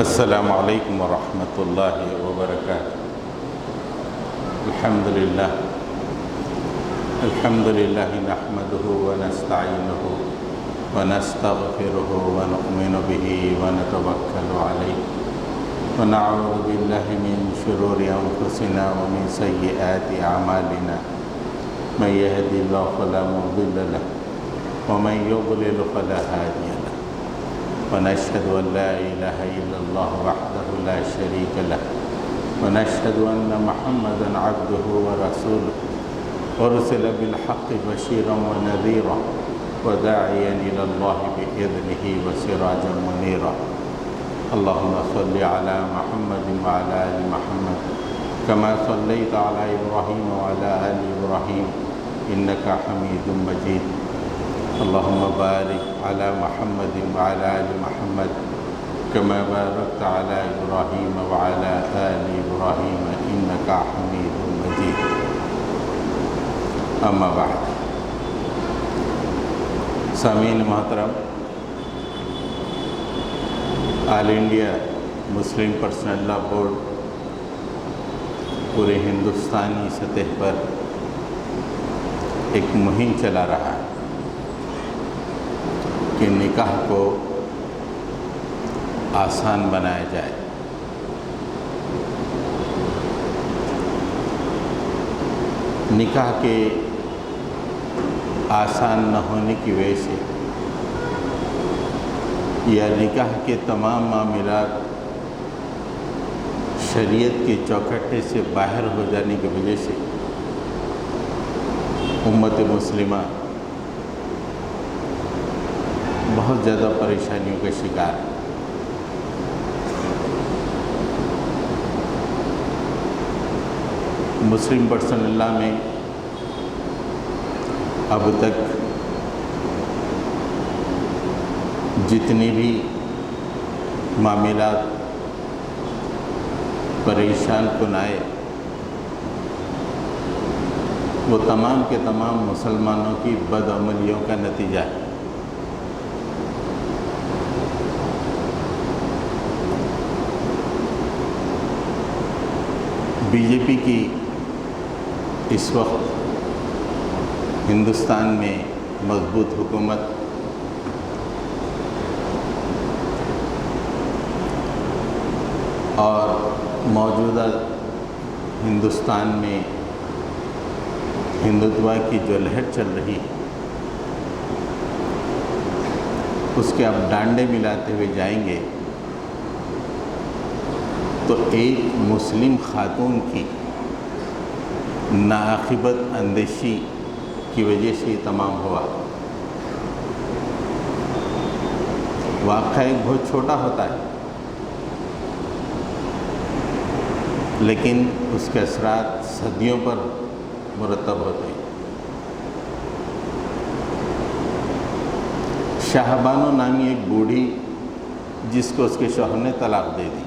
السلام علیکم ورحمۃ اللہ وبرکاتہ۔ الحمد للہ نحمده ونستعینه ونستغفره ونؤمن به ونتوکل علیہ ونعوذ باللہ من شرور انفسنا ومن سیئات اعمالنا من یہد اللہ فلا مضل له ومن یضلل فلا ہادی له ونشهد أن لا إله إلا الله وحده لا شريك له ونشهد أن محمدا عبده ورسوله أرسل بالحق بشيرا ونذيرا وداعيا إلى الله بإذنه وسراجا منيرا اللهم صل على محمد وعلى آل محمد كما صليت على إبراهيم وعلى آل إبراهيم إنك حميد مجيد اللهم بارك على محمد وعلى آل محمد كما باركت على إبراهيم وعلى آل إبراهيم إنك حميد مجيد أما بعد۔ سامعین محترم، آل انڈیا مسلم پرسنل لا بورڈ پورے ہندوستانی سطح پر ایک مہم چلا رہا ہے کہ نکاح کو آسان بنایا جائے۔ نکاح کے آسان نہ ہونے کی وجہ سے یا نکاح کے تمام معاملات شریعت کے چوکھٹے سے باہر ہو جانے کی وجہ سے امت مسلمہ بہت زیادہ پریشانیوں کا شکار ہے۔ مسلم پرسنل لا میں اب تک جتنی بھی معاملات پریشان کن آئے وہ تمام کے تمام مسلمانوں کی بدعملیوں کا نتیجہ ہے۔ بی جے پی کی اس وقت ہندوستان میں مضبوط حکومت اور موجودہ ہندوستان میں ہندوتوا کی جو لہر چل رہی ہے اس کے اب ڈانڈے ملاتے ہوئے جائیں گے تو ایک مسلم خاتون کی ناعاقبت اندیشی کی وجہ سے یہ تمام ہوا۔ واقعہ ایک بہت چھوٹا ہوتا ہے لیکن اس کے اثرات صدیوں پر مرتب ہوتے ہیں۔ شاہ بانو نامی ایک بوڑھی جس کو اس کے شوہر نے طلاق دے دی،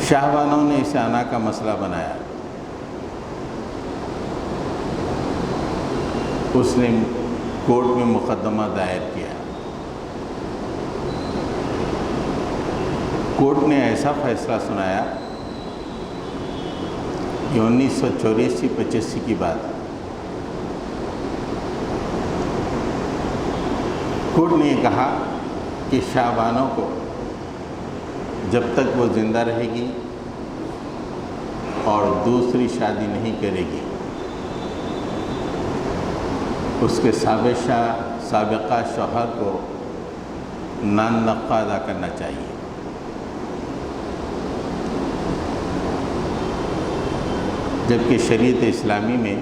شاہ بانو نے اسے انا کا مسئلہ بنایا۔ اس نے کورٹ میں مقدمہ دائر کیا۔ کورٹ نے ایسا فیصلہ سنایا، یہ 1984-85 کی بات ہے۔ کورٹ نے یہ کہا کہ شاہ بانو کو جب تک وہ زندہ رہے گی اور دوسری شادی نہیں کرے گی اس کے سابقہ شوہر کو نان نفقہ ادا کرنا چاہیے۔ جبکہ شریعت اسلامی میں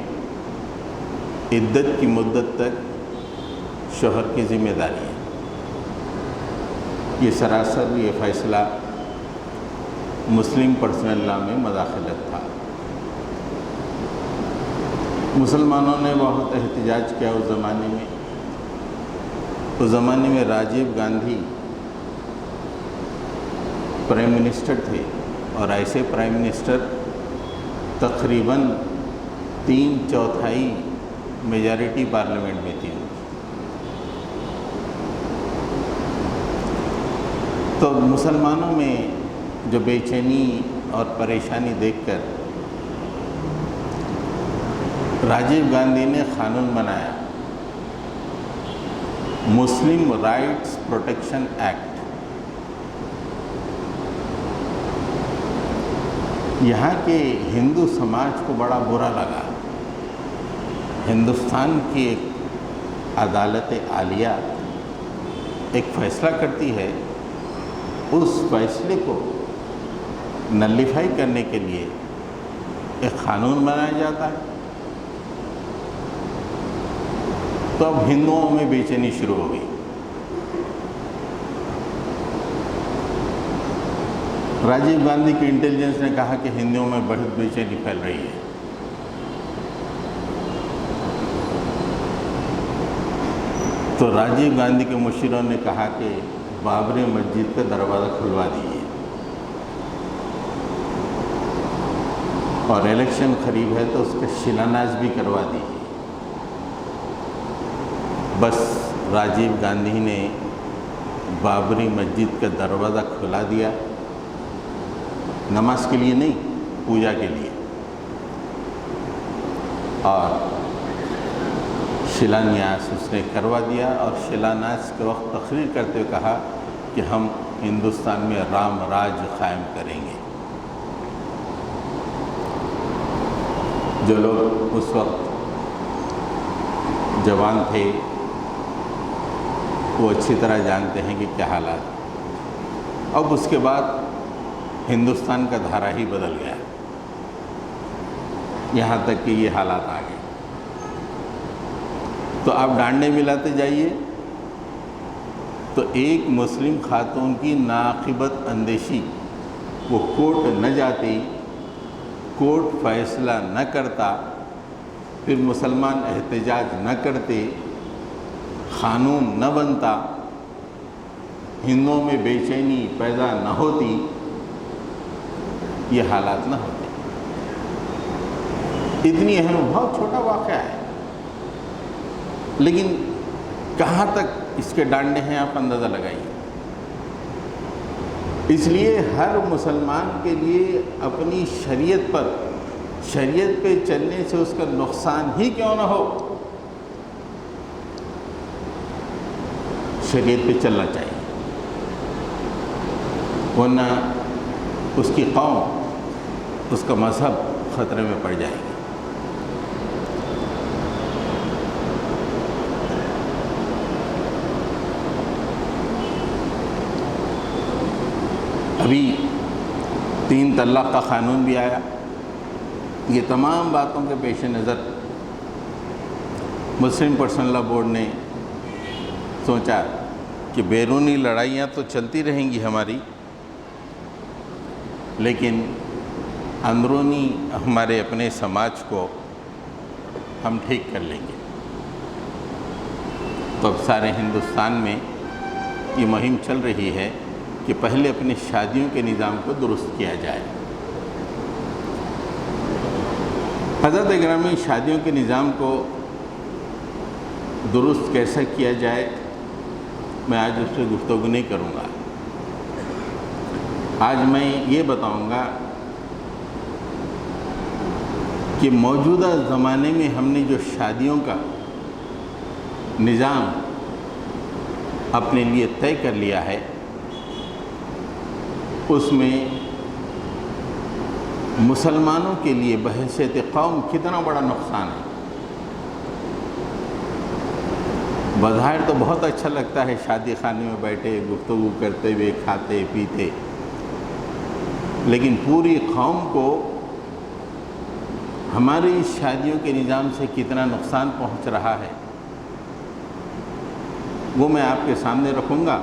عدت کی مدت تک شوہر کی ذمہ داری ہے۔ یہ سراسر یہ فیصلہ مسلم پرسنل لا میں مداخلت تھا۔ مسلمانوں نے بہت احتجاج کیا اس زمانے میں۔ اس زمانے میں راجیو گاندھی پرائم منسٹر تھے اور ایسے پرائم منسٹر تقریباً 3/4 میجارٹی پارلیمنٹ میں تھی۔ تو مسلمانوں میں جو بے چینی اور پریشانی دیکھ کر راجیو گاندھی نے قانون بنایا، مسلم رائٹس پروٹیکشن ایکٹ۔ یہاں کے ہندو سماج کو بڑا برا لگا۔ ہندوستان کی ایک عدالت عالیہ ایک فیصلہ کرتی ہے، اس فیصلے کو نلیفائی کرنے کے لیے ایک قانون بنایا جاتا ہے۔ تو اب ہندوؤں میں بے چینی شروع ہو گئی۔ راجیو گاندھی کی انٹیلیجنس نے کہا کہ ہندوؤں میں بہت بے چینی پھیل رہی ہے۔ تو راجیو گاندھی کے مشیروں نے کہا کہ بابری مسجد کا دروازہ کھلوا دیجیے، اور الیکشن قریب ہے تو اس کا شیلانیاس بھی کروا دیجیے۔ بس راجیو گاندھی نے بابری مسجد کا دروازہ کھلا دیا، نماز کے لیے نہیں، پوجا کے لیے، اور شیلانیاس اس نے کروا دیا۔ اور شیلانیاس کے وقت تقریر کرتے ہوئے کہا کہ ہم ہندوستان میں رام راج قائم کریں گے۔ جو لوگ اس وقت جوان تھے وہ اچھی طرح جانتے ہیں کہ کیا حالات۔ اب اس کے بعد ہندوستان کا دھارا ہی بدل گیا، یہاں تک کہ یہ حالات آ گئے۔ تو آپ ڈانڈے ملاتے جائیے تو ایک مسلم خاتون کی ناقبت اندیشی، وہ کورٹ نہ جاتی، کورٹ فیصلہ نہ کرتا، پھر مسلمان احتجاج نہ کرتے، قانون نہ بنتا، ہندوؤں میں بے چینی پیدا نہ ہوتی، یہ حالات نہ ہوتے۔ اتنی اہم، بہت چھوٹا واقعہ ہے، لیکن کہاں تک اس کے ڈانڈے ہیں آپ اندازہ لگائیے۔ اس لیے ہر مسلمان کے لیے اپنی شریعت پہ چلنے سے اس کا نقصان ہی کیوں نہ ہو، شریعت پہ چلنا چاہیے، ورنہ اس کی قوم، اس کا مذہب خطرے میں پڑ جائے گی۔ ابھی 3 طلاق کا قانون بھی آیا۔ یہ تمام باتوں کے پیش نظر مسلم پرسنل لاء بورڈ نے سوچا کہ بیرونی لڑائیاں تو چلتی رہیں گی ہماری، لیکن اندرونی ہمارے اپنے سماج کو ہم ٹھیک کر لیں گے۔ تو اب سارے ہندوستان میں یہ مہم چل رہی ہے کہ پہلے اپنے شادیوں کے نظام کو درست کیا جائے۔ حضرت گرامی، شادیوں کے نظام کو درست کیسا کیا جائے، میں آج اس پہ گفتگو نہیں کروں گا۔ آج میں یہ بتاؤں گا کہ موجودہ زمانے میں ہم نے جو شادیوں کا نظام اپنے لیے طے کر لیا ہے، اس میں مسلمانوں کے لیے بحیثیت قوم کتنا بڑا نقصان ہے۔ بظاہر تو بہت اچھا لگتا ہے شادی خانے میں بیٹھے گفتگو کرتے ہوئے، کھاتے پیتے، لیکن پوری قوم کو ہماری شادیوں کے نظام سے کتنا نقصان پہنچ رہا ہے، وہ میں آپ کے سامنے رکھوں گا۔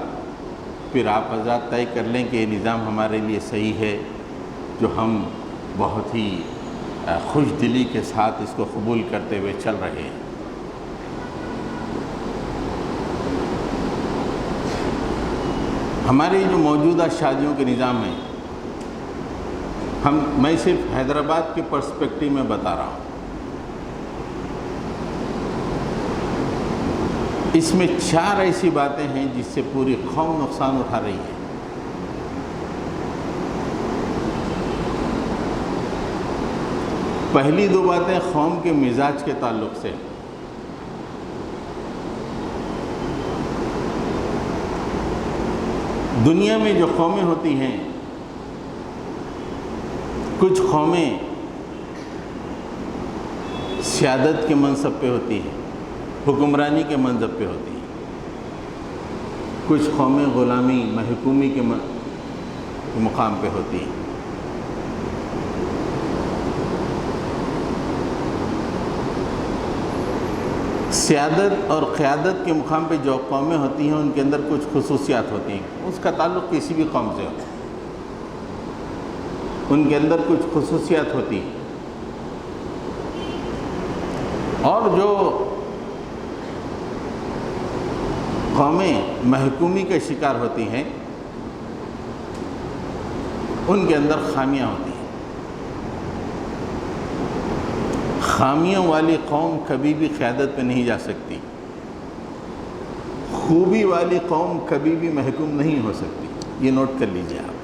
پھر آپ حضرات طے کر لیں کہ یہ نظام ہمارے لیے صحیح ہے، جو ہم بہت ہی خوش دلی کے ساتھ اس کو قبول کرتے ہوئے چل رہے ہیں۔ ہماری جو موجودہ شادیوں کے نظام ہیں، میں صرف حیدرآباد کے پرسپیکٹو میں بتا رہا ہوں۔ اس میں 4 ایسی باتیں ہیں جس سے پوری قوم نقصان اٹھا رہی ہے۔ پہلی دو باتیں قوم کے مزاج کے تعلق سے. دنیا میں جو قومیں ہوتی ہیں، کچھ قومیں سیادت کے منصب پہ ہوتی ہیں، حکمرانی کے منصب پہ ہوتی ہیں. کچھ قومیں غلامی محکومی کے مقام پہ ہوتی ہیں. سیادت اور قیادت کے مقام پہ جو قومیں ہوتی ہیں ان کے اندر کچھ خصوصیات ہوتی ہیں. اس کا تعلق کسی بھی قوم سے ہوتا ہے، ان کے اندر کچھ خصوصیات ہوتی ہیں. اور جو قومیں محکومی کے شکار ہوتی ہیں ان کے اندر خامیاں ہوتی ہیں. خامیوں والی قوم کبھی بھی قیادت پہ نہیں جا سکتی. خوبی والی قوم کبھی بھی محکوم نہیں ہو سکتی. یہ نوٹ کر لیجیے آپ.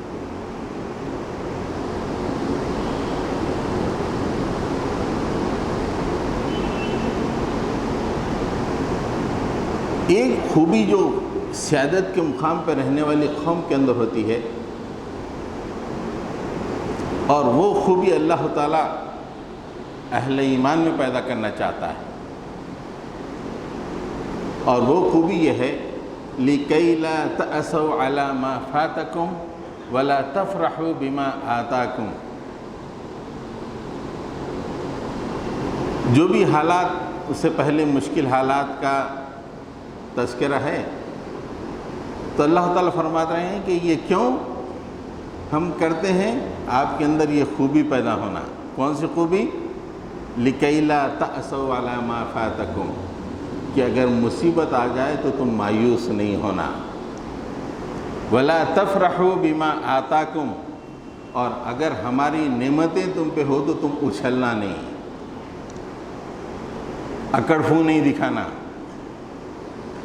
ایک خوبی جو سیادت کے مقام پہ رہنے والی قوم کے اندر ہوتی ہے، اور وہ خوبی اللہ تعالیٰ اہل ایمان میں پیدا کرنا چاہتا ہے، اور وہ خوبی یہ ہے لِكَيْ لَا تَأْسَوْا عَلَى مَا فَاتَكُمْ وَلَا تَفْرَحُوا بِمَا آتَاكُمْ. جو بھی حالات اس سے پہلے مشکل حالات کا تذکرہ ہے، تو اللہ تعالیٰ فرماتے ہیں کہ یہ کیوں ہم کرتے ہیں؟ آپ کے اندر یہ خوبی پیدا ہونا. کون سی خوبی؟ لِكَيْ لَا تَأْسَوْا عَلَى مَا فَاتَكُمْ، کہ اگر مصیبت آ جائے تو تم مایوس نہیں ہونا. وَلَا تَفْرَحُوا بِمَا آتَاكُمْ، اور اگر ہماری نعمتیں تم پہ ہو تو تم اچھلنا نہیں، اکڑ پھو نہیں دکھانا،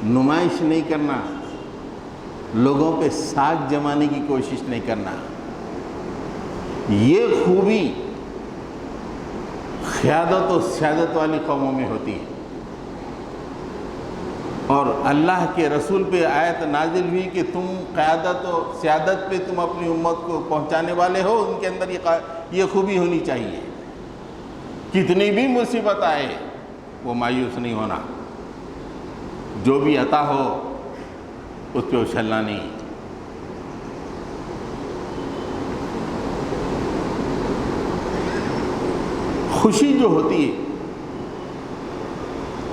نمائش نہیں کرنا، لوگوں پہ ساکھ جمانے کی کوشش نہیں کرنا. یہ خوبی قیادت و سیادت والی قوموں میں ہوتی ہے. اور اللہ کے رسول پہ آیت نازل ہوئی کہ تم قیادت و سیادت پہ تم اپنی امت کو پہنچانے والے ہو. ان کے اندر یہ خوبی ہونی چاہیے. کتنی بھی مصیبت آئے وہ مایوس نہیں ہونا، جو بھی عطا ہو اس پہ اچھلنا نہیں. خوشی جو ہوتی ہے،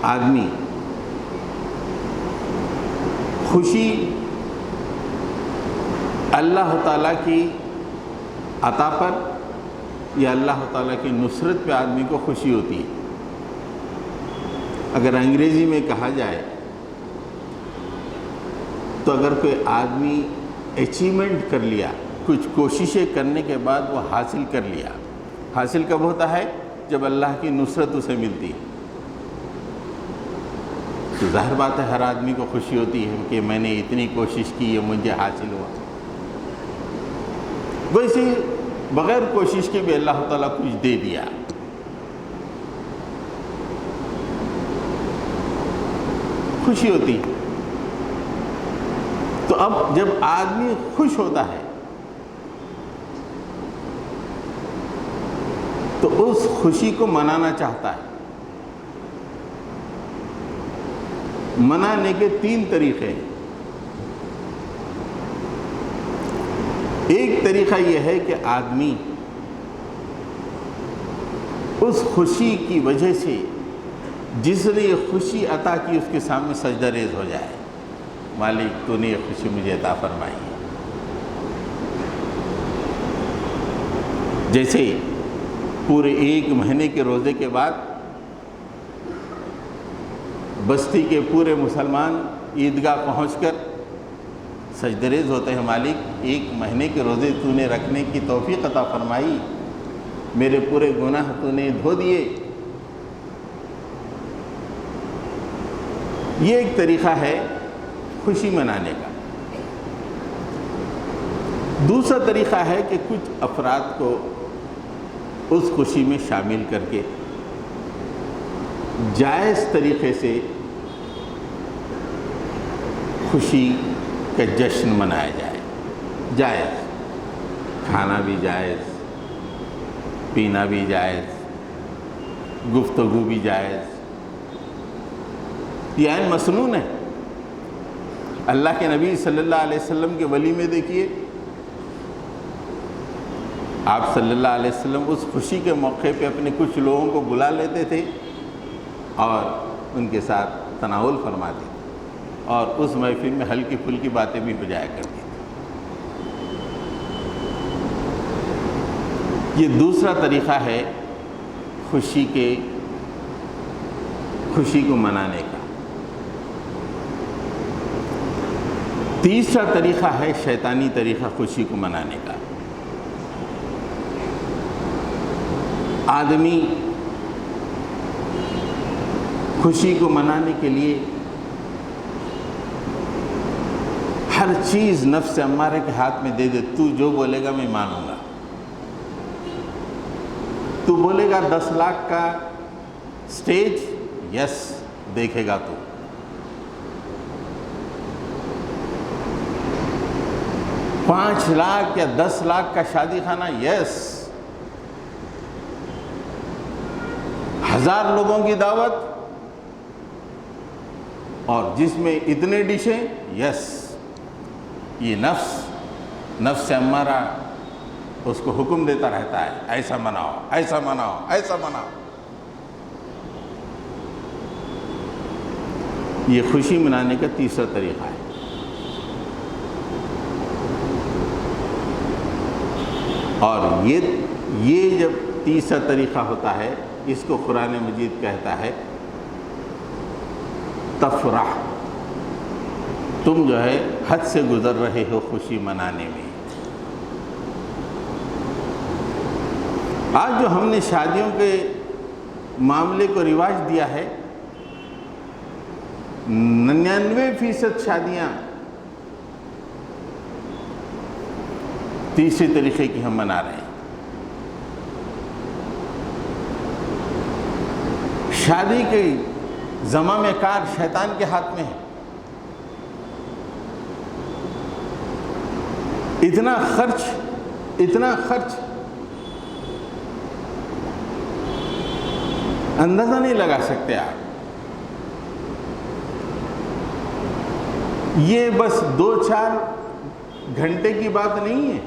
آدمی خوشی اللہ تعالیٰ کی عطا پر یا اللہ تعالیٰ کی نصرت پہ آدمی کو خوشی ہوتی ہے. اگر انگریزی میں کہا جائے تو اگر کوئی آدمی اچیومنٹ کر لیا، کچھ کوششیں کرنے کے بعد وہ حاصل کر لیا، حاصل کب ہوتا ہے؟ جب اللہ کی نصرت اسے ملتی ہے. تو ظاہر بات ہے ہر آدمی کو خوشی ہوتی ہے کہ میں نے اتنی کوشش کی، یہ مجھے حاصل ہوا. ویسے بغیر کوشش کے بھی اللہ تعالیٰ کچھ دے دیا. خوشی ہوتی. تو اب جب آدمی خوش ہوتا ہے تو اس خوشی کو منانا چاہتا ہے. منانے کے 3 طریقے. ایک طریقہ یہ ہے کہ آدمی اس خوشی کی وجہ سے جس نے یہ خوشی عطا کی اس کے سامنے سجدہ ریز ہو جائے، مالک تو نے یہ خوشی مجھے عطا فرمائی. جیسے پورے 1 مہینے کے روزے کے بعد بستی کے پورے مسلمان عیدگاہ پہنچ کر سجدہ ریز ہوتے ہیں، مالک 1 مہینے کے روزے تو نے رکھنے کی توفیق عطا فرمائی، میرے پورے گناہ تو نے دھو دیے. یہ ایک طریقہ ہے خوشی منانے کا. دوسرا طریقہ ہے کہ کچھ افراد کو اس خوشی میں شامل کر کے جائز طریقے سے خوشی کا جشن منایا جائے. جائز، کھانا بھی جائز، پینا بھی جائز، گفتگو بھی جائز. یہ عین مسنون ہے. اللہ کے نبی صلی اللہ علیہ وسلم کے ولیمے دیکھیے، آپ صلی اللہ علیہ وسلم اس خوشی کے موقع پہ اپنے کچھ لوگوں کو بلا لیتے تھے اور ان کے ساتھ تناول فرماتے تھے، اور اس محفل میں ہلکی پھلکی باتیں بھی ہو جایا کرتی تھی. یہ دوسرا طریقہ ہے خوشی کو منانے کا. تیسرا طریقہ ہے شیطانی طریقہ خوشی کو منانے کا. آدمی خوشی کو منانے کے لیے ہر چیز نفس امارہ کے ہاتھ میں دے دے. تو جو بولے گا میں مانوں گا. تو بولے گا 10 لاکھ کا سٹیج، یس دیکھے گا. تو 5 لاکھ یا 10 لاکھ کا شادی خانہ، یس. 1000 لوگوں کی دعوت اور جس میں اتنے ڈشیں، یس. یہ نفس امارہ اس کو حکم دیتا رہتا ہے، ایسا مناؤ، ایسا مناؤ، ایسا مناؤ. یہ خوشی منانے کا تیسرا طریقہ ہے. اور یہ جب تیسرا طریقہ ہوتا ہے، اس کو قرآن مجید کہتا ہے تفرح. تم جو ہے حد سے گزر رہے ہو خوشی منانے میں. آج جو ہم نے شادیوں کے معاملے کو رواج دیا ہے، 99% شادیاں تیسرے طریقے کی ہم منا رہے ہیں. شادی کے زمام کار شیطان کے ہاتھ میں ہے. اتنا خرچ اندازہ نہیں لگا سکتے آپ. یہ بس 2-4 گھنٹے کی بات نہیں ہے.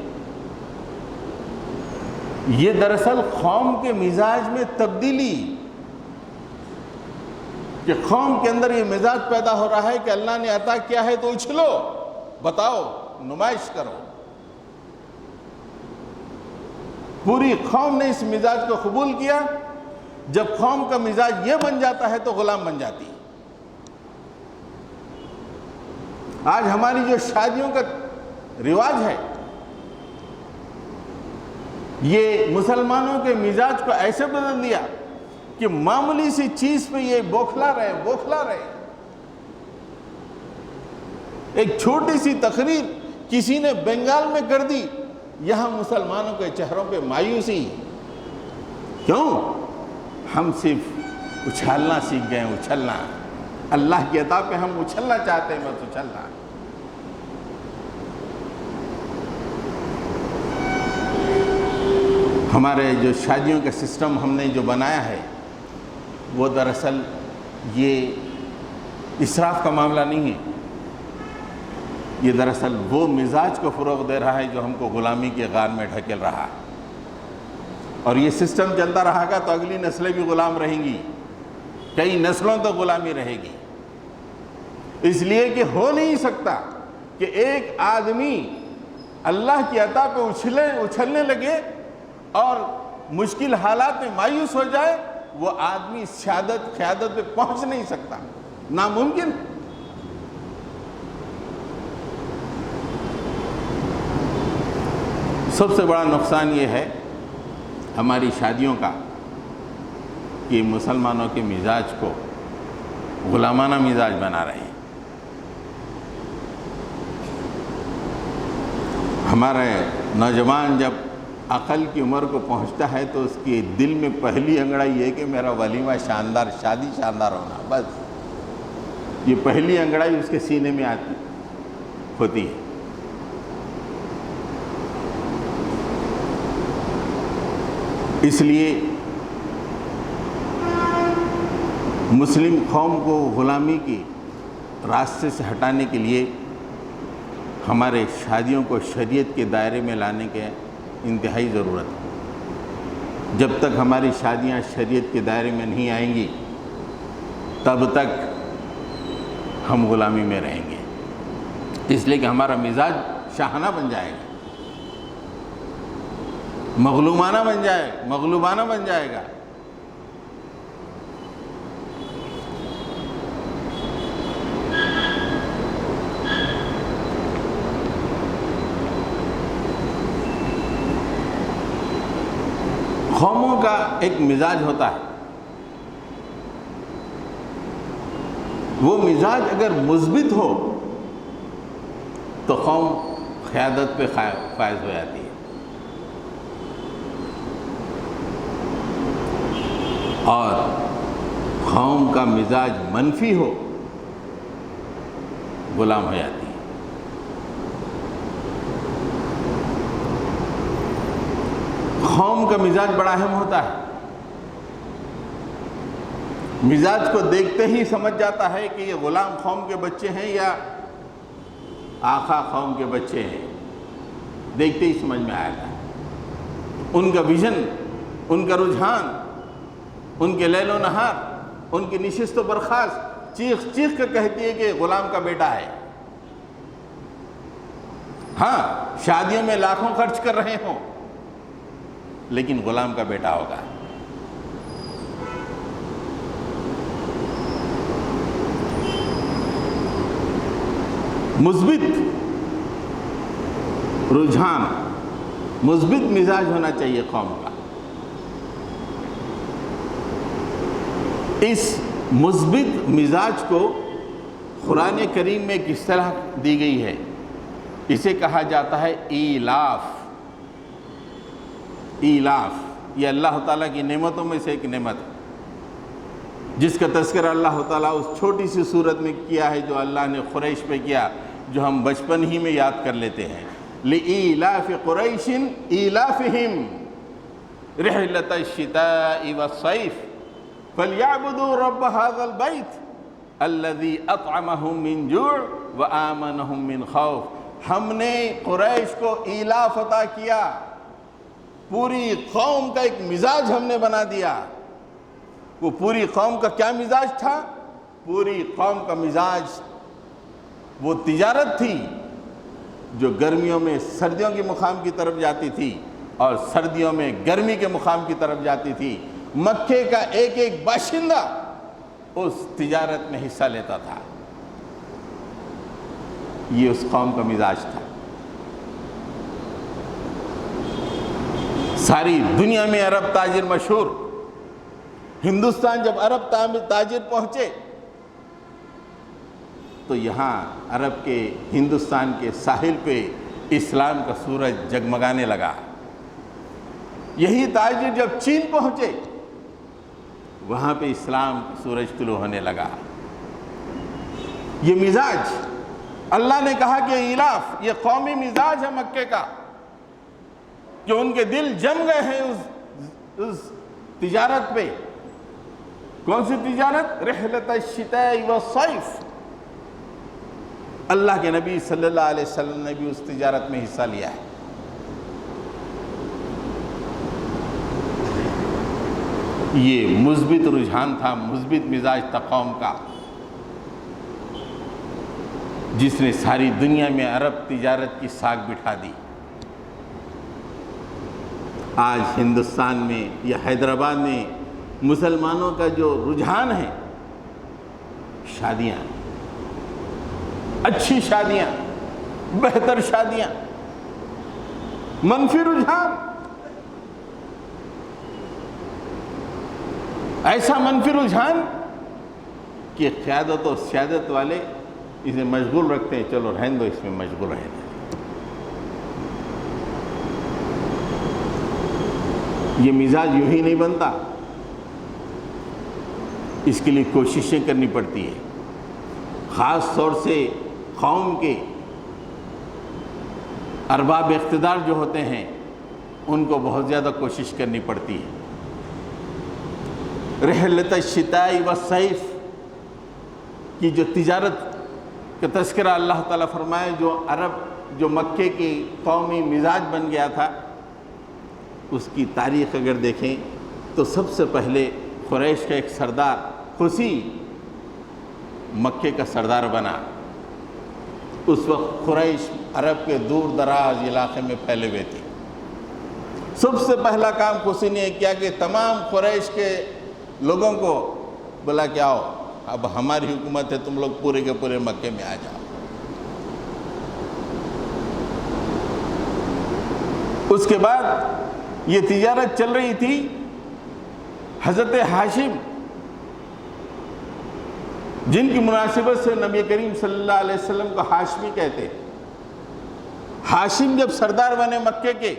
یہ دراصل قوم کے مزاج میں تبدیلی، کہ قوم کے اندر یہ مزاج پیدا ہو رہا ہے کہ اللہ نے عطا کیا ہے تو اچھلو، بتاؤ، نمائش کرو. پوری قوم نے اس مزاج کو قبول کیا. جب قوم کا مزاج یہ بن جاتا ہے تو غلام بن جاتی. آج ہماری جو شادیوں کا رواج ہے، یہ مسلمانوں کے مزاج کو ایسے بدل دیا کہ معمولی سی چیز پہ یہ بوکھلا رہے. ایک چھوٹی سی تقریر کسی نے بنگال میں کر دی، یہاں مسلمانوں کے چہروں پہ مایوسی. کیوں؟ ہم صرف اچھالنا سیکھ گئے. اچھلنا، اللہ کی عطا پہ ہم اچھلنا چاہتے ہیں، بس اچھلنا. ہمارے جو شادیوں کا سسٹم ہم نے جو بنایا ہے، وہ دراصل یہ اسراف کا معاملہ نہیں ہے. یہ دراصل وہ مزاج کو فروغ دے رہا ہے جو ہم کو غلامی کے غار میں ڈھکیل رہا ہے. اور یہ سسٹم چلتا رہا گا تو اگلی نسلیں بھی غلام رہیں گی، کئی نسلوں تک غلامی رہے گی. اس لیے کہ ہو نہیں سکتا کہ ایک آدمی اللہ کی عطا پہ اچھلنے لگے اور مشکل حالات میں مایوس ہو جائے. وہ آدمی قیادت پہ پہنچ نہیں سکتا، ناممکن. سب سے بڑا نقصان یہ ہے ہماری شادیوں کا کہ مسلمانوں کے مزاج کو غلامانہ مزاج بنا رہے ہیں. ہمارے نوجوان جب عقل کی عمر کو پہنچتا ہے تو اس کے دل میں پہلی انگڑائی یہ کہ میرا ولیمہ شاندار، شادی شاندار ہونا، بس یہ پہلی انگڑائی اس کے سینے میں آتی ہوتی ہے۔ اس لیے مسلم قوم کو غلامی کی راستے سے ہٹانے کے لیے ہمارے شادیوں کو شریعت کے دائرے میں لانے کے انتہائی ضرورت ہے۔ جب تک ہماری شادیاں شریعت کے دائرے میں نہیں آئیں گی تب تک ہم غلامی میں رہیں گے، اس لیے کہ ہمارا مزاج شاہانہ بن جائے گا، مغلوبانہ بن جائے گا۔ قوموں کا ایک مزاج ہوتا ہے، وہ مزاج اگر مثبت ہو تو قوم قیادت پہ فائز ہو جاتی ہے، اور قوم کا مزاج منفی ہو غلام ہو جاتی ہے۔ قوم کا مزاج بڑا اہم ہوتا ہے، مزاج کو دیکھتے ہی سمجھ جاتا ہے کہ یہ غلام قوم کے بچے ہیں یا آقا قوم کے بچے ہیں، دیکھتے ہی سمجھ میں آئے گا۔ ان کا ویژن، ان کا رجحان، ان کے لیل و نہار، ان کی نشست و برخاست چیخ چیخ کر کہتی ہے کہ غلام کا بیٹا ہے۔ ہاں، شادیوں میں لاکھوں خرچ کر رہے ہوں لیکن غلام کا بیٹا ہوگا۔ مثبت رجحان، مثبت مزاج ہونا چاہیے قوم کا۔ اس مثبت مزاج کو قرآن کریم میں کس طرح دی گئی ہے؟ اسے کہا جاتا ہے ایلاف۔ ایلاف یہ اللہ تعالیٰ کی نعمتوں میں سے ایک نعمت ہے، جس کا تذکرہ اللہ تعالیٰ اس چھوٹی سی صورت میں کیا ہے جو اللہ نے قریش پہ کیا، جو ہم بچپن ہی میں یاد کر لیتے ہیں۔ لِإِيلَافِ قُرَيْشٍ إِيلَافِهِمْ رِحْلَةَ الشِّتَاءِ وَالصَّيْفِ فَلْيَعْبُدُوا رَبَّ هَذَا الْبَيْتِ الَّذِي أَطْعَمَهُم مِّن جُوعٍ وَآمَنَهُم مِّن خَوْفٍ۔ ہم نے قریش کو ایلاف عطا کیا، پوری قوم کا ایک مزاج ہم نے بنا دیا۔ وہ پوری قوم کا کیا مزاج تھا؟ پوری قوم کا مزاج وہ تجارت تھی جو گرمیوں میں سردیوں کے مقام کی طرف جاتی تھی اور سردیوں میں گرمی کے مقام کی طرف جاتی تھی۔ مکے کا ایک ایک باشندہ اس تجارت میں حصہ لیتا تھا۔ یہ اس قوم کا مزاج تھا۔ ساری دنیا میں عرب تاجر مشہور۔ ہندوستان جب عرب تاجر پہنچے تو یہاں عرب کے ہندوستان کے ساحل پہ اسلام کا سورج جگمگانے لگا۔ یہی تاجر جب چین پہنچے وہاں پہ اسلام کا سورج طلوع ہونے لگا۔ یہ مزاج اللہ نے کہا کہ ایلاف، یہ قومی مزاج ہے مکے کا، کہ ان کے دل جم گئے ہیں اس تجارت پہ۔ کون سی تجارت؟ رحلت الشتاء والصیف۔ اللہ کے نبی صلی اللہ علیہ وسلم نے بھی اس تجارت میں حصہ لیا ہے۔ یہ مثبت رجحان تھا، مثبت مزاج تھا قوم کا، جس نے ساری دنیا میں عرب تجارت کی ساکھ بٹھا دی۔ آج ہندوستان میں یا حیدرآباد میں مسلمانوں کا جو رجحان ہے، شادیاں، اچھی شادیاں، بہتر شادیاں، منفی رجحان، ایسا منفی رجحان کہ قیادت اور سیادت والے اسے مشغول رکھتے ہیں، چلو رہنے دو، اس میں مشغول رہنے دو۔ یہ مزاج یوں ہی نہیں بنتا، اس کے لیے کوششیں کرنی پڑتی ہے۔ خاص طور سے قوم کے ارباب اقتدار جو ہوتے ہیں ان کو بہت زیادہ کوشش کرنی پڑتی ہے۔ رحلۃ الشتاء والصیف کی جو تجارت کا تذکرہ اللہ تعالیٰ فرمائے، جو مکے کی قومی مزاج بن گیا تھا، اس کی تاریخ اگر دیکھیں تو سب سے پہلے قریش کا ایک سردار قسی مکے کا سردار بنا۔ اس وقت قریش عرب کے دور دراز علاقے میں پھیلے ہوئے تھے۔ سب سے پہلا کام قسی نے کیا کہ تمام قریش کے لوگوں کو بولا کہ آؤ، اب ہماری حکومت ہے، تم لوگ پورے کے پورے مکے میں آ جاؤ۔ اس کے بعد یہ تجارت چل رہی تھی۔ حضرت ہاشم، جن کی مناسبت سے نبی کریم صلی اللہ علیہ وسلم کو ہاشمی کہتے، ہاشم جب سردار بنے مکے کے،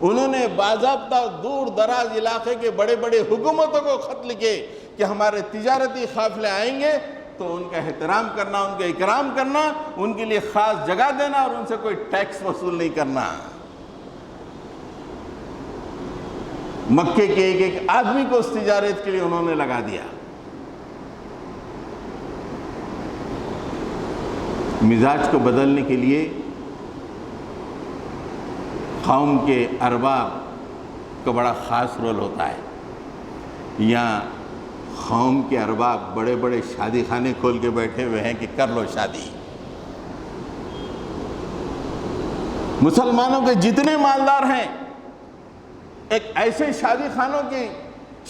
انہوں نے باضابطہ دور دراز علاقے کے بڑے بڑے حکومتوں کو خط لکھے کہ ہمارے تجارتی قافلے آئیں گے تو ان کا احترام کرنا، ان کا اکرام کرنا، ان کے لیے خاص جگہ دینا اور ان سے کوئی ٹیکس وصول نہیں کرنا۔ مکے کے ایک ایک آدمی کو اس تجارت کے لیے انہوں نے لگا دیا۔ مزاج کو بدلنے کے لیے قوم کے ارباب کا بڑا خاص رول ہوتا ہے۔ یہاں قوم کے ارباب بڑے بڑے شادی خانے کھول کے بیٹھے ہوئے ہیں کہ کر لو شادی۔ مسلمانوں کے جتنے مالدار ہیں ایک ایسے شادی خانوں کی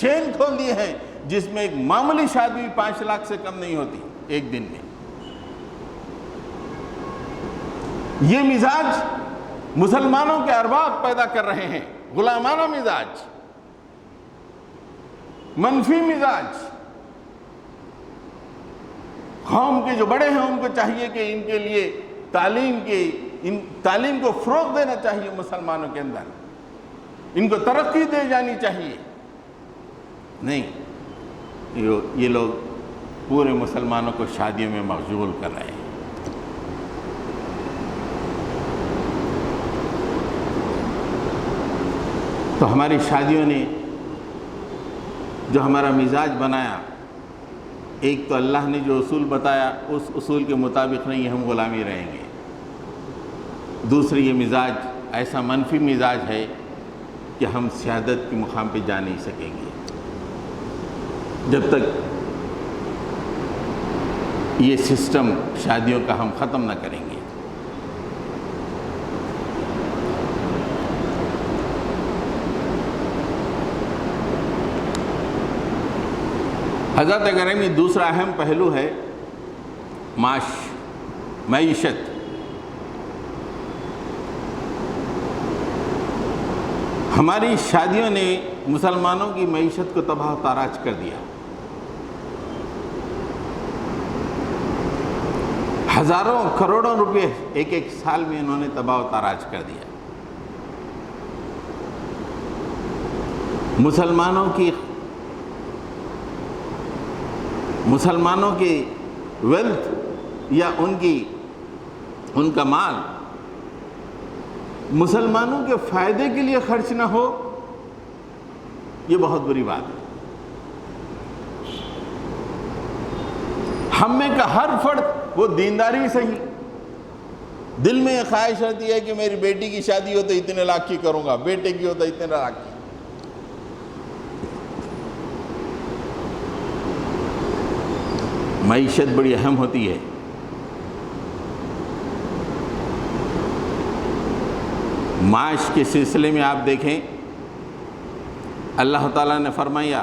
چین کھول دیے ہیں جس میں ایک معمولی شادی 5 لاکھ سے کم نہیں ہوتی ایک دن میں۔ یہ مزاج مسلمانوں کے ارباب پیدا کر رہے ہیں، غلامانہ مزاج، منفی مزاج۔ قوم کے جو بڑے ہیں ان کو چاہیے کہ ان کے لیے تعلیم کو فروغ دینا چاہیے، مسلمانوں کے اندر ان کو ترقی دے جانی چاہیے۔ نہیں، یہ لوگ پورے مسلمانوں کو شادیوں میں مشغول کر رہے ہیں۔ تو ہماری شادیوں نے جو ہمارا مزاج بنایا، ایک تو اللہ نے جو اصول بتایا اس اصول کے مطابق نہیں ہم غلامی رہیں گے۔ دوسری، یہ مزاج ایسا منفی مزاج ہے کہ ہم سیادت کے مقام پہ جا نہیں سکیں گے جب تک یہ سسٹم شادیوں کا ہم ختم نہ کریں گے۔ حضرت گرامی، دوسرا اہم پہلو ہے معیشت۔ ہماری شادیوں نے مسلمانوں کی معیشت کو تباہ و تاراج کر دیا۔ ہزاروں کروڑوں روپے ایک ایک سال میں انہوں نے تباہ و تاراج کر دیا۔ مسلمانوں کی ویلتھ یا ان کا مال مسلمانوں کے فائدے کے لیے خرچ نہ ہو، یہ بہت بری بات ہے۔ ہم میں کا ہر فرد، وہ دینداری سے ہی دل میں یہ خواہش رہتی ہے کہ میری بیٹی کی شادی ہو تو اتنے لاکھ کی کروں گا، بیٹے کی ہو تو اتنے لاکھ کی۔ معیشت بڑی اہم ہوتی ہے۔ معاش کے سلسلے میں آپ دیکھیں، اللہ تعالیٰ نے فرمایا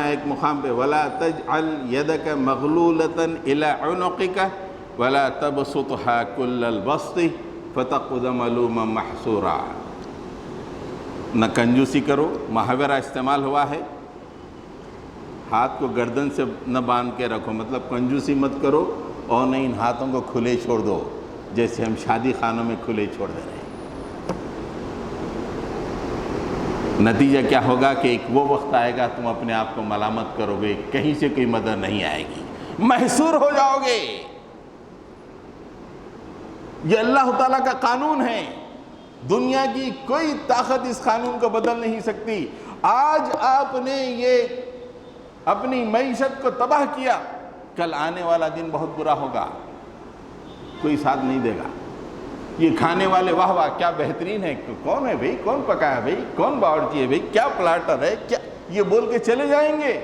ایک مقام پہ، وَلَا تَجْعَلْ يَدَكَ مَغْلُولَةً إِلَىٰ عُنُقِكَ وَلَا تَبْسُطْهَا كُلَّ الْبَسْطِ فَتَقْعُدَ مَلُومًا مَحْسُورًا۔ نہ کنجوسی کرو، محاورہ استعمال ہوا ہے، ہاتھ کو گردن سے نہ باندھ کے رکھو، مطلب کنجوسی مت کرو، اور نہ ان ہاتھوں کو کھلے چھوڑ دو جیسے ہم شادی خانوں میں کھلے چھوڑ دے رہے ہیں۔ نتیجہ کیا ہوگا کہ ایک وہ وقت آئے گا تم اپنے آپ کو ملامت کرو گے، کہیں سے کوئی مدد نہیں آئے گی، محصور ہو جاؤ گے۔ یہ اللہ تعالیٰ کا قانون ہے، دنیا کی کوئی طاقت اس قانون کو بدل نہیں سکتی۔ آج آپ نے یہ اپنی معیشت کو تباہ کیا، کل آنے والا دن بہت برا ہوگا، کوئی ساتھ نہیں دے گا۔ یہ کھانے والے واہ واہ کیا بہترین ہے، کون ہے بھئی، کون پکایا ہے بھئی، کون باورچی ہے بھئی، کیا پلاٹر ہے، کیا، یہ بول کے چلے جائیں گے۔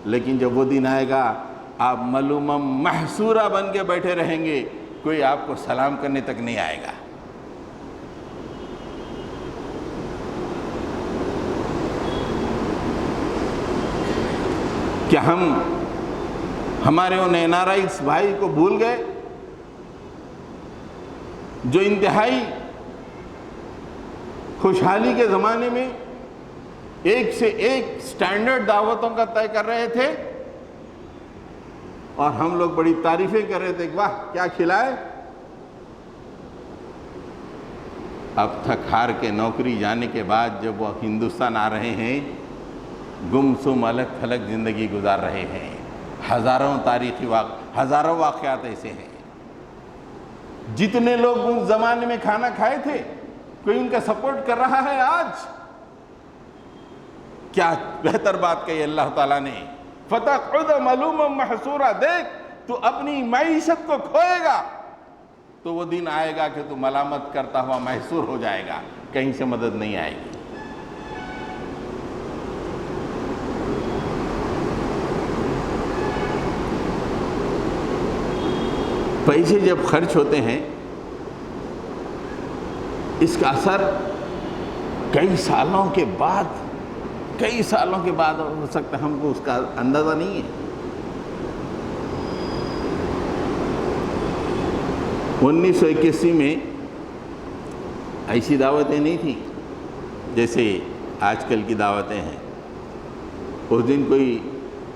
لیکن جب وہ دن آئے گا آپ ملومم محصورہ بن کے بیٹھے رہیں گے، کوئی آپ کو سلام کرنے تک نہیں آئے گا۔ کیا ہم ہمارے ان این آر آئیز بھائی کو بھول گئے جو انتہائی خوشحالی کے زمانے میں ایک سے ایک سٹینڈرڈ دعوتوں کا طے کر رہے تھے، اور ہم لوگ بڑی تعریفیں کر رہے تھے کہ واہ کیا کھلائے؟ اب تھک ہار کے نوکری جانے کے بعد جب وہ ہندوستان آ رہے ہیں، گم سم الگ تھلگ زندگی گزار رہے ہیں۔ ہزاروں واقعات ایسے ہیں۔ جتنے لوگ اس زمانے میں کھانا کھائے تھے، کوئی ان کا سپورٹ کر رہا ہے آج؟ کیا بہتر بات کہی اللہ تعالیٰ نے، فَتَقْعُدَ مَلُومًا مَحْصُورًا۔ دیکھ تو اپنی معیشت کو کھوئے گا تو وہ دن آئے گا کہ تو ملامت کرتا ہوا محصور ہو جائے گا، کہیں سے مدد نہیں آئے گی۔ پیسے جب خرچ ہوتے ہیں اس کا اثر کئی سالوں کے بعد ہو سکتا ہے، ہم کو اس کا اندازہ نہیں ہے۔ 1981 میں ایسی دعوتیں نہیں تھیں جیسے آج کل کی دعوتیں ہیں۔ اس دن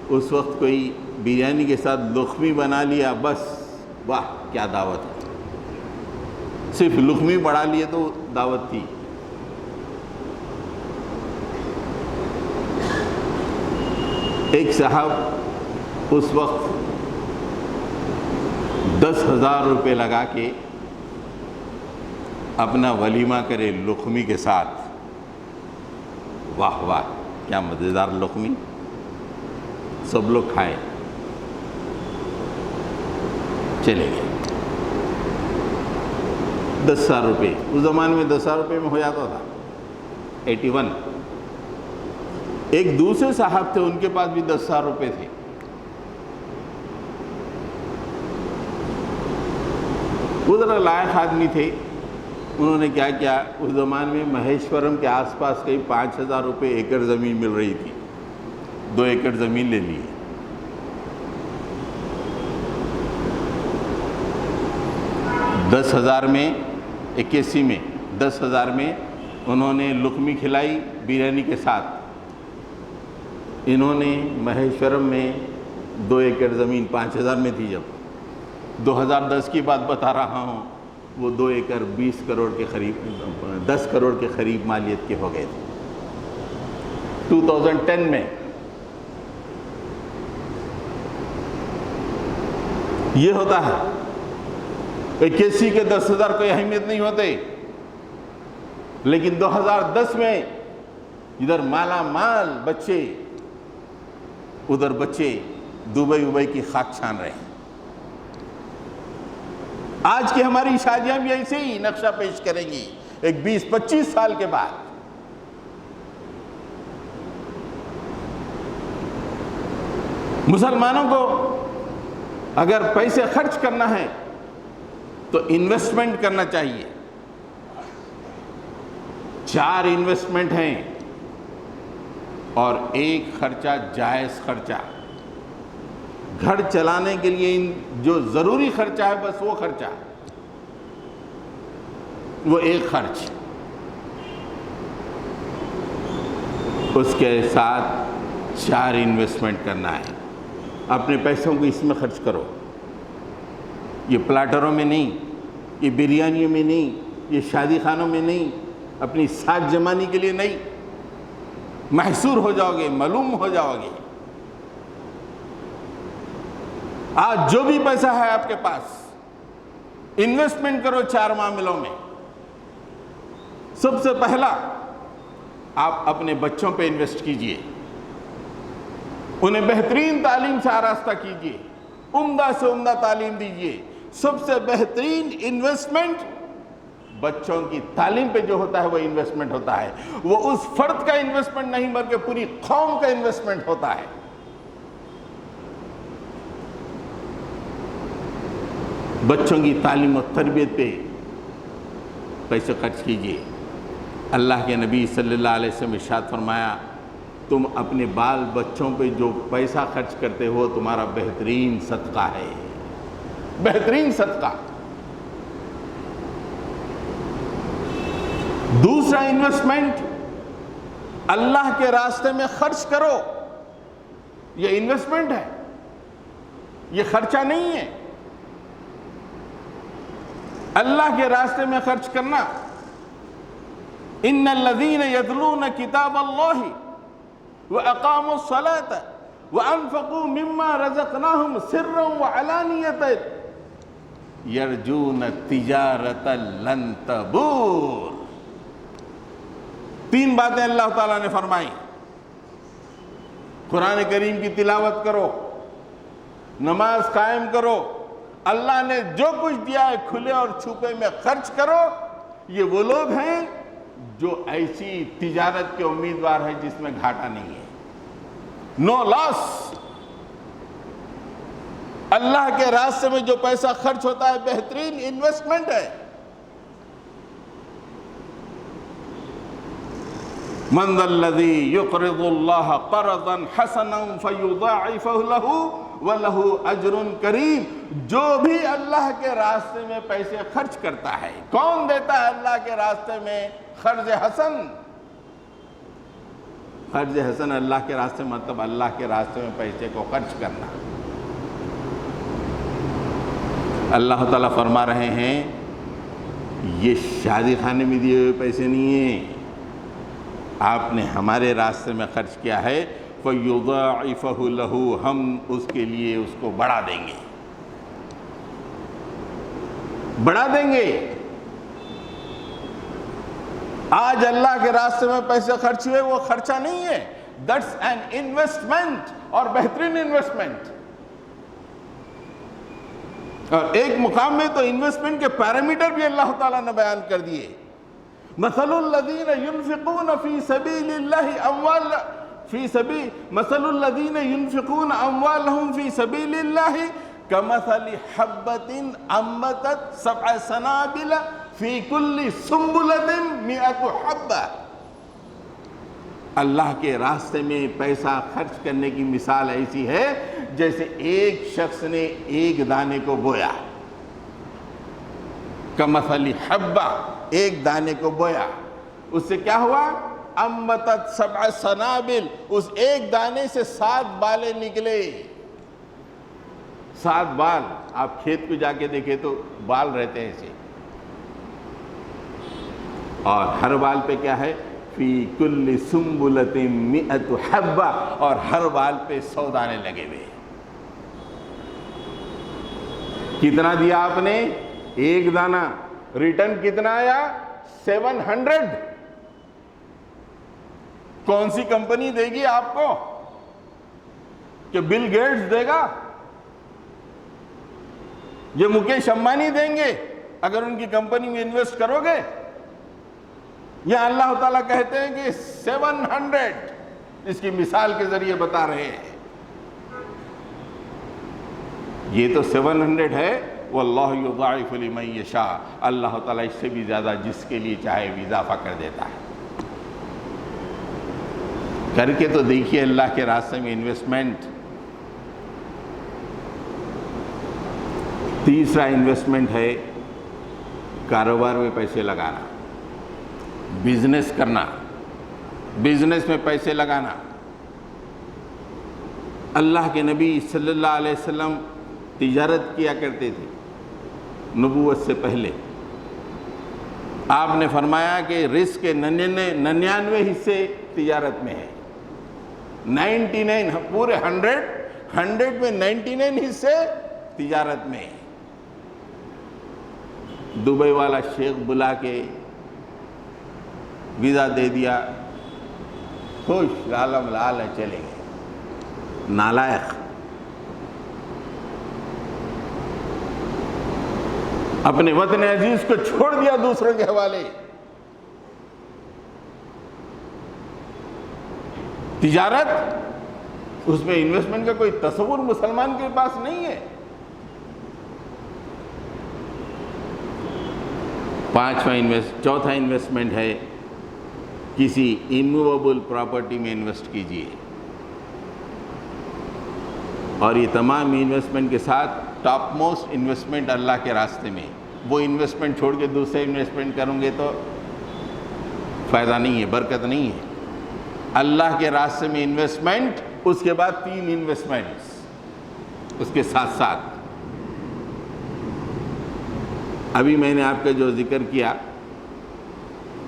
اس وقت کوئی بریانی کے ساتھ لقمی بنا لیا، بس واہ کیا دعوت ہے، صرف لقمی بڑھا لیے تو دعوت تھی۔ ایک صاحب اس وقت 10,000 روپے لگا کے اپنا ولیمہ کرے لقمی کے ساتھ، واہ واہ کیا مزیدار لقمی، سب لوگ کھائے، چلے گئے۔ 10,000 روپے اس زمانے میں 10,000 روپے میں ہو جاتا تھا، 81۔ ایک دوسرے صاحب تھے، ان کے پاس بھی 10,000 روپے تھے۔ وہ ذرا لائق آدمی تھے، انہوں نے کیا کیا، اس زمانے میں مہیشورم کے آس پاس کئی 5,000 روپے ایکڑ زمین مل رہی تھی، 2 ایکڑ زمین لے لی۔ 10,000 میں 81 میں 10,000 میں انہوں نے لقمی کھلائی بریانی کے ساتھ۔ انہوں نے مہیشورم میں 2 ایکڑ زمین 5,000 میں تھی، جب 2010 کی بات بتا رہا ہوں، وہ 2 ایکڑ 20 کروڑ کے قریب 10 کروڑ کے قریب مالیت کے ہو گئے تھے 2010 میں۔ یہ ہوتا ہے 81 کے 10,000 کوئی اہمیت نہیں ہوتے، لیکن 2010 میں ادھر مالا مال بچے، ادھر بچے دبئی کی خاک چھان رہے ہیں۔ آج کی ہماری شادیاں بھی ایسے ہی نقشہ پیش کریں گی ایک 20-25 سال کے بعد۔ مسلمانوں کو اگر پیسے خرچ کرنا ہے تو انویسٹمنٹ کرنا چاہیے۔ 4 انویسٹمنٹ ہیں اور 1 خرچہ جائز خرچہ۔ گھر چلانے کے لیے جو ضروری خرچہ ہے بس وہ خرچہ، وہ 1 خرچ، اس کے ساتھ 4 انویسٹمنٹ کرنا ہے۔ اپنے پیسوں کو اس میں خرچ کرو، یہ پلاٹروں میں نہیں، یہ بریانیوں میں نہیں، یہ شادی خانوں میں نہیں، اپنی ساکھ جمانی کے لیے نہیں، محصور ہو جاؤ گے، معلوم ہو جاؤ گے۔ آج جو بھی پیسہ ہے آپ کے پاس، انویسٹمنٹ کرو 4 معاملوں میں۔ سب سے پہلا، آپ اپنے بچوں پہ انویسٹ کیجئے، انہیں بہترین تعلیم سے آراستہ کیجئے، عمدہ سے عمدہ تعلیم دیجئے۔ سب سے بہترین انویسٹمنٹ بچوں کی تعلیم پہ جو ہوتا ہے وہ انویسٹمنٹ ہوتا ہے۔ وہ اس فرد کا انویسٹمنٹ نہیں بلکہ پوری قوم کا انویسٹمنٹ ہوتا ہے۔ بچوں کی تعلیم و تربیت پہ پیسے خرچ کیجئے۔ اللہ کے نبی صلی اللہ علیہ وسلم ارشاد فرمایا، تم اپنے بال بچوں پہ جو پیسہ خرچ کرتے ہو تمہارا بہترین صدقہ ہے، بہترین صدقہ۔ دوسرا انویسٹمنٹ، اللہ کے راستے میں خرچ کرو۔ یہ انویسٹمنٹ ہے، یہ خرچہ نہیں ہے۔ اللہ کے راستے میں خرچ کرنا، ان الذین یتلون کتاب اللہ واقاموا الصلاۃ وانفقوا مما رزقناہم سرا وعلانیۃ یرجون تجارۃ لن تبور۔ 3 باتیں اللہ تعالیٰ نے فرمائی۔ قرآن کریم کی تلاوت کرو، نماز قائم کرو، اللہ نے جو کچھ دیا ہے کھلے اور چھپے میں خرچ کرو۔ یہ وہ لوگ ہیں جو ایسی تجارت کے امیدوار ہیں جس میں گھاٹا نہیں ہے، نو لاس۔ اللہ کے راستے میں جو پیسہ خرچ ہوتا ہے بہترین انویسٹمنٹ ہے۔ من ذا الذی یقرض اللہ قرضا حسنا فیضاعفہ لہ وَلَهُ أَجْرٌ کریم۔ جو بھی اللہ کے راستے میں پیسے خرچ کرتا ہے، کون دیتا ہے اللہ کے راستے میں قرض حسن؟ قرض حسن اللہ کے راستے مطلب اللہ کے راستے میں پیسے کو خرچ کرنا۔ اللہ تعالیٰ فرما رہے ہیں یہ شادی خانے میں دیے ہوئے پیسے نہیں ہیں، آپ نے ہمارے راستے میں خرچ کیا ہے، فَيُضَاعِفَهُ لَهُ، ہم اس کے لیے اس کو بڑھا دیں گے، بڑھا دیں گے۔ آج اللہ کے راستے میں پیسے خرچ ہوئے، وہ خرچہ نہیں ہے، that's an investment، اور بہترین انویسٹمنٹ۔ اور ایک مقام میں تو انویسٹمنٹ کے پیرامیٹر بھی اللہ تعالیٰ نے بیان کر دیے۔ مثل الذین ينفقون فی سبیل اللہ مثل الذین ينفقون اموالهم فی سبیل اللہ کمثل حبۃ انبتت 7 سنابل فی کل سنبلۃ 100 حبہ۔ اللہ کے راستے میں پیسہ خرچ کرنے کی مثال ایسی ہے جیسے ایک شخص نے ایک دانے کو بویا، کمثل حبہ، ایک دانے کو بویا، اس سے کیا ہوا؟ انبتت 7 سنابل، اس ایک دانے سے 7 بالیں نکلے۔ 7 بال، آپ کھیت کو جا کے دیکھیں تو بال رہتے ہیں ایسے، اور ہر بال پہ کیا ہے؟ فی کل سنبلۃ 100 حبہ، اور ہر بال پہ 100 دانے لگے ہوئے۔ کتنا دیا آپ نے؟ ایک دانہ، ریٹرن کتنا آیا؟ 700۔ کون سی کمپنی دے گی آپ کو؟ کہ بل گیٹس دے گا؟ یہ مکیش امبانی دیں گے اگر ان کی کمپنی میں انویسٹ کرو گے؟ یا اللہ تعالیٰ کہتے ہیں کہ 700، اس کی مثال کے ذریعے بتا رہے ہیں۔ یہ تو 700 ہے، واللہ یضاعف لمن یشاء، اللہ تعالیٰ اس سے بھی زیادہ جس کے لیے چاہے بھی اضافہ کر دیتا ہے۔ کر کے تو دیکھیے اللہ کے راستے میں انویسٹمنٹ۔ تیسرا انویسٹمنٹ ہے کاروبار میں پیسے لگانا، بزنس کرنا، بزنس میں پیسے لگانا۔ اللہ کے نبی صلی اللہ علیہ وسلم تجارت کیا کرتے تھے نبوت سے پہلے۔ آپ نے فرمایا کہ رزق کے 99 حصے تجارت میں ہے، 99 پورے 100 میں 99 حصے تجارت میں ہے۔ دبئی والا شیخ بلا کے ویزا دے دیا، خوش عالم لال ہے، چلے گئے۔ نالائق، اپنے وطن عزیز کو چھوڑ دیا دوسروں کے حوالے۔ تجارت، اس میں انویسٹمنٹ کا کوئی تصور مسلمان کے پاس نہیں ہے۔ چوتھا انویسٹمنٹ ہے کسی اموویبل پراپرٹی میں انویسٹ کیجئے، اور یہ تمام انویسٹمنٹ کے ساتھ ٹاپ موسٹ انویسٹمنٹ اللہ کے راستے میں۔ وہ انویسٹمنٹ چھوڑ کے دوسرے انویسٹمنٹ کروں گے تو فائدہ نہیں ہے، برکت نہیں ہے۔ اللہ کے راستے میں انویسٹمنٹ، اس کے بعد 3 انویسٹمنٹس اس کے ساتھ ساتھ۔ ابھی میں نے آپ کا جو ذکر کیا،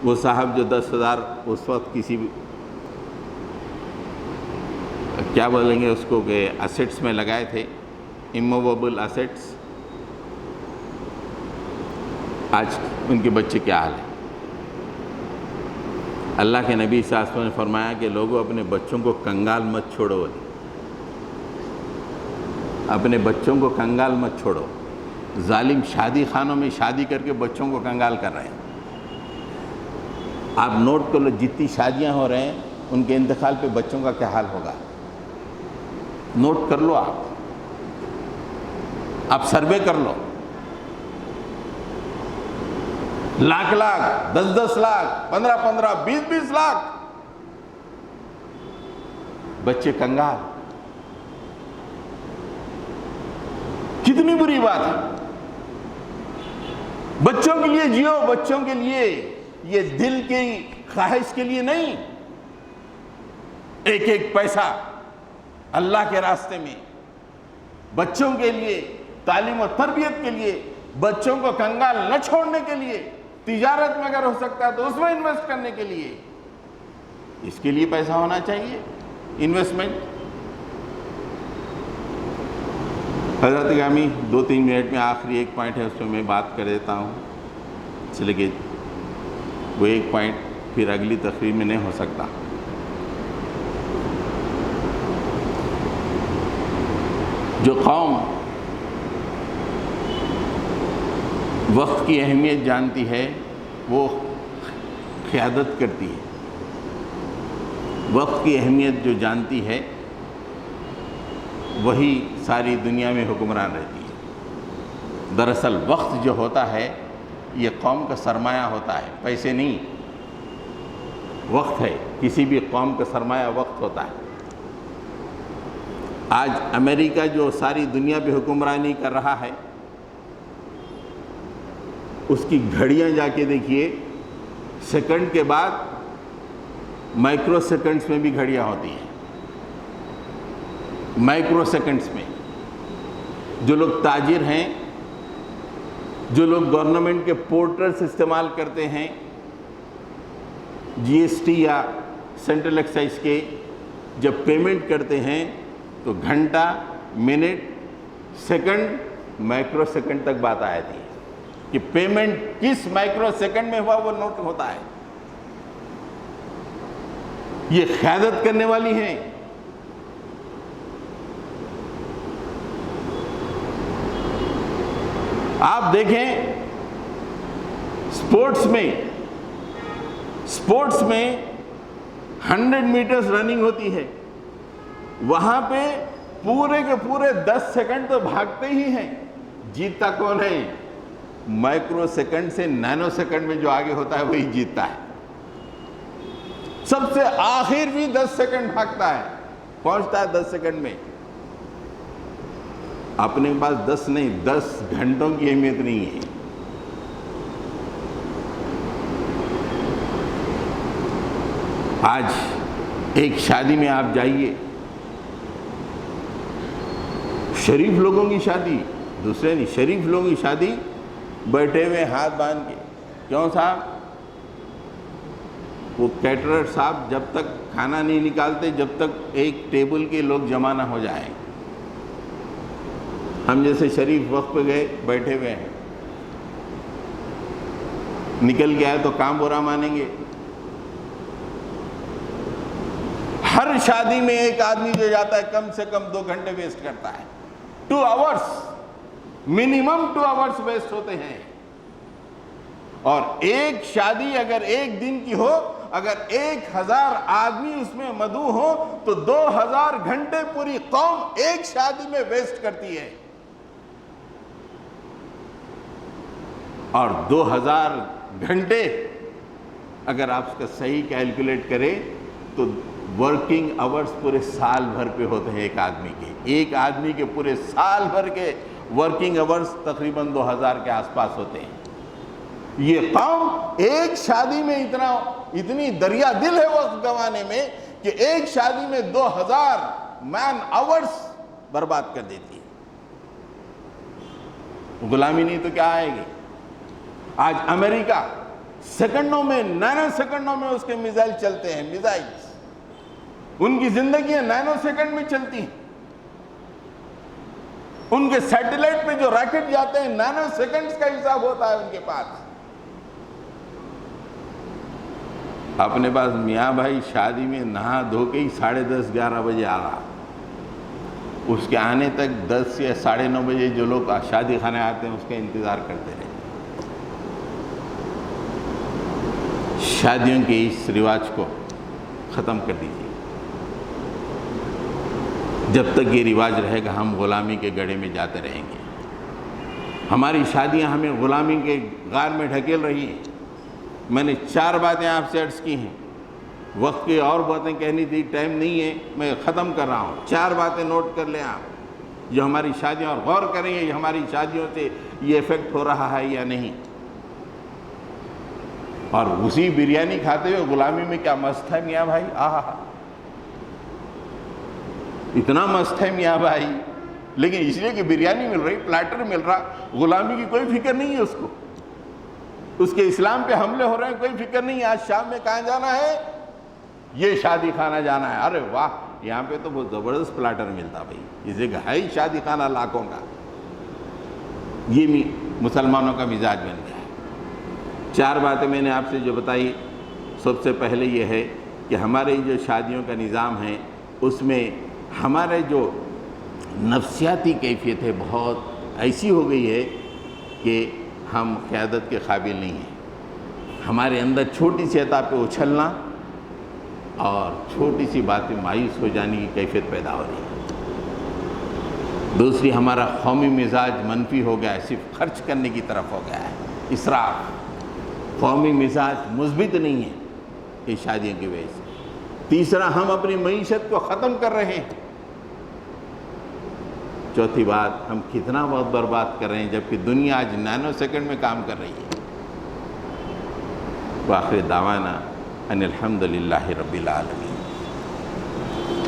وہ صاحب جو 10,000 اس وقت کسی کیا بولیں گے اس کو کہ اسیٹس میں لگائے تھے، اموویبل اسیٹس، آج ان کے بچے کیا حال ہے؟ اللہ کے نبی صلی اللہ علیہ وسلم نے فرمایا کہ لوگوں اپنے بچوں کو کنگال مت چھوڑو، اپنے بچوں کو کنگال مت چھوڑو۔ ظالم شادی خانوں میں شادی کر کے بچوں کو کنگال کر رہے ہیں۔ آپ نوٹ کر لو، جتنی شادیاں ہو رہے ہیں ان کے انتقال پہ بچوں کا کیا حال ہوگا، نوٹ کر لو، آپ سروے کر لو۔ لاکھ 10 لاکھ 15 20 لاکھ بچے کنگال، کتنی بری بات ہے۔ بچوں کے لیے جیو، بچوں کے لیے، یہ دل کی خواہش کے لیے نہیں، ایک ایک پیسہ اللہ کے راستے میں، بچوں کے لیے، تعلیم و تربیت کے لیے، بچوں کو کنگال نہ چھوڑنے کے لیے، تجارت میں اگر ہو سکتا ہے تو اس میں انویسٹ کرنے کے لیے، اس کے لیے پیسہ ہونا چاہیے، انویسٹمنٹ۔ حضرت گرامی، 2-3 منٹ میں آخری ایک پوائنٹ ہے، اس میں میں بات کر دیتا ہوں، اس لیے کہ وہ ایک پوائنٹ پھر اگلی تقریر میں نہیں ہو سکتا۔ جو قوم وقت کی اہمیت جانتی ہے وہ قیادت کرتی ہے، وقت کی اہمیت جو جانتی ہے وہی ساری دنیا میں حکمران رہتی ہے۔ دراصل وقت جو ہوتا ہے یہ قوم کا سرمایہ ہوتا ہے، پیسے نہیں، وقت ہے، کسی بھی قوم کا سرمایہ وقت ہوتا ہے۔ آج امریکہ جو ساری دنیا پہ حکمرانی کر رہا ہے، اس کی گھڑیاں جا کے دیکھیے، سیکنڈ کے بعد مائکرو سیکنڈز میں بھی گھڑیاں ہوتی ہیں، مائکرو سیکنڈز میں۔ جو لوگ تاجر ہیں، جو لوگ گورنمنٹ کے پورٹلز استعمال کرتے ہیں، جی ایس ٹی یا سینٹرل ایکسائز کے، جب پیمنٹ کرتے ہیں تو گھنٹہ، منٹ، سیکنڈ، مائکرو سیکنڈ تک بات آئی تھی کہ پیمنٹ کس مائکرو سیکنڈ میں ہوا وہ نوٹ ہوتا ہے۔ یہ قیادت کرنے والی ہیں۔ آپ دیکھیں سپورٹس میں 100 میٹرز رننگ ہوتی ہے، وہاں پہ پورے کے پورے 10 سیکنڈ تو بھاگتے ہی ہیں، جیتتا کون ہے؟ مائکرو سیکنڈ سے نینو سیکنڈ میں جو آگے ہوتا ہے وہی جیتتا ہے۔ سب سے آخر بھی 10 سیکنڈ بھاگتا ہے، پہنچتا ہے 10 سیکنڈ میں۔ اپنے پاس 10 نہیں، 10 گھنٹوں کی اہمیت نہیں ہے۔ آج ایک شادی میں آپ جائیے، شریف لوگوں کی شادی، دوسرے نہیں، شریف لوگوں کی شادی، بیٹھے ہوئے ہاتھ باندھ کے، کیوں صاحب؟ وہ کیٹرر صاحب جب تک کھانا نہیں نکالتے جب تک ایک ٹیبل کے لوگ جمع نہ ہو جائیں. ہم جیسے شریف وقت پہ گئے بیٹھے ہوئے ہیں, نکل کے آئے تو کام برا مانیں گے. ہر شادی میں ایک آدمی جو جاتا ہے کم سے کم 2 گھنٹے ویسٹ کرتا ہے. 2 آورس منیمم 2 آورس ویسٹ ہوتے ہیں. اور ایک شادی اگر ایک دن کی ہو, اگر 1000 آدمی اس میں مدعو ہو تو 2000 گھنٹے پوری قوم ایک شادی میں ویسٹ کرتی ہے. اور 2000 گھنٹے اگر آپ اس کا صحیح کیلکولیٹ کریں تو ورکنگ آورز پورے سال بھر پہ ہوتے ہیں ایک آدمی کے. ایک آدمی کے پورے سال بھر کے ورکنگ آورز تقریباً 2000 کے آس پاس ہوتے ہیں. یہ قوم ایک شادی میں اتنی دریا دل ہے وقت گنوانے میں کہ ایک شادی میں 2000 مین آورز برباد کر دیتی ہے. غلامی نہیں تو کیا آئے گی؟ آج امریکہ سیکنڈوں میں, نینو سیکنڈوں میں اس کے میزائل چلتے ہیں. میزائل ان کی زندگیاں نینو سیکنڈ میں چلتی ہیں. ان کے سیٹلائٹ پہ جو راکٹ جاتے ہیں نینو سیکنڈز کا حساب ہوتا ہے ان کے پاس. اپنے پاس میاں بھائی شادی میں نہا دھو کے ہی 10:30 11 بجے آ رہا. اس کے آنے تک 10 یا 9:30 بجے جو لوگ شادی خانے آتے ہیں اس کا انتظار کرتے رہے. شادیوں کے اس رواج کو ختم کر دیجیے. جب تک یہ رواج رہے گا ہم غلامی کے گڑھے میں جاتے رہیں گے. ہماری شادیاں ہمیں غلامی کے غار میں ڈھکیل رہی ہیں. میں نے 4 باتیں آپ سے عرض کی ہیں. وقت کی اور باتیں کہنی تھی, ٹائم نہیں ہے, میں ختم کر رہا ہوں. 4 باتیں نوٹ کر لیں آپ جو ہماری شادیاں, اور غور کریں گے ہماری شادیوں سے یہ افیکٹ ہو رہا ہے یا نہیں. اور اسی بریانی کھاتے ہوئے غلامی میں کیا مست ہے میاں بھائی, آہا اتنا مست ہے میاں بھائی, لیکن اس لیے کہ بریانی مل رہی, پلاٹر مل رہا, غلامی کی کوئی فکر نہیں ہے اس کو. اس کے اسلام پہ حملے ہو رہے ہیں, کوئی فکر نہیں ہے. آج شام میں کہاں جانا ہے؟ یہ شادی خانہ جانا ہے. ارے واہ, یہاں پہ تو بہت زبردست پلاٹر ملتا بھائی, اس جگہ ہے ہی شادی خانہ لاکھوں کا. یہ مسلمانوں کا مزاج بن گیا ہے. 4 باتیں میں نے آپ سے جو بتائی, سب سے پہلے یہ ہے کہ ہمارے جو شادیوں کا نظام ہے اس میں ہمارے جو نفسیاتی کیفیت ہے بہت ایسی ہو گئی ہے کہ ہم قیادت کے قابل نہیں ہیں. ہمارے اندر چھوٹی سی عطا پہ اچھلنا اور چھوٹی سی باتیں مایوس ہو جانے کی کیفیت پیدا ہو رہی ہے. دوسری, ہمارا قومی مزاج منفی ہو گیا ہے, صرف خرچ کرنے کی طرف ہو گیا ہے, اسراف. قومی مزاج مثبت نہیں ہے یہ شادیوں کی وجہ سے. تیسرا, ہم اپنی معیشت کو ختم کر رہے ہیں. چوتھی بات, ہم کتنا وقت برباد کر رہے ہیں جبکہ دنیا آج نینو سیکنڈ میں کام کر رہی ہے. وآخر دعوانا ان الحمد للہ رب العالمین.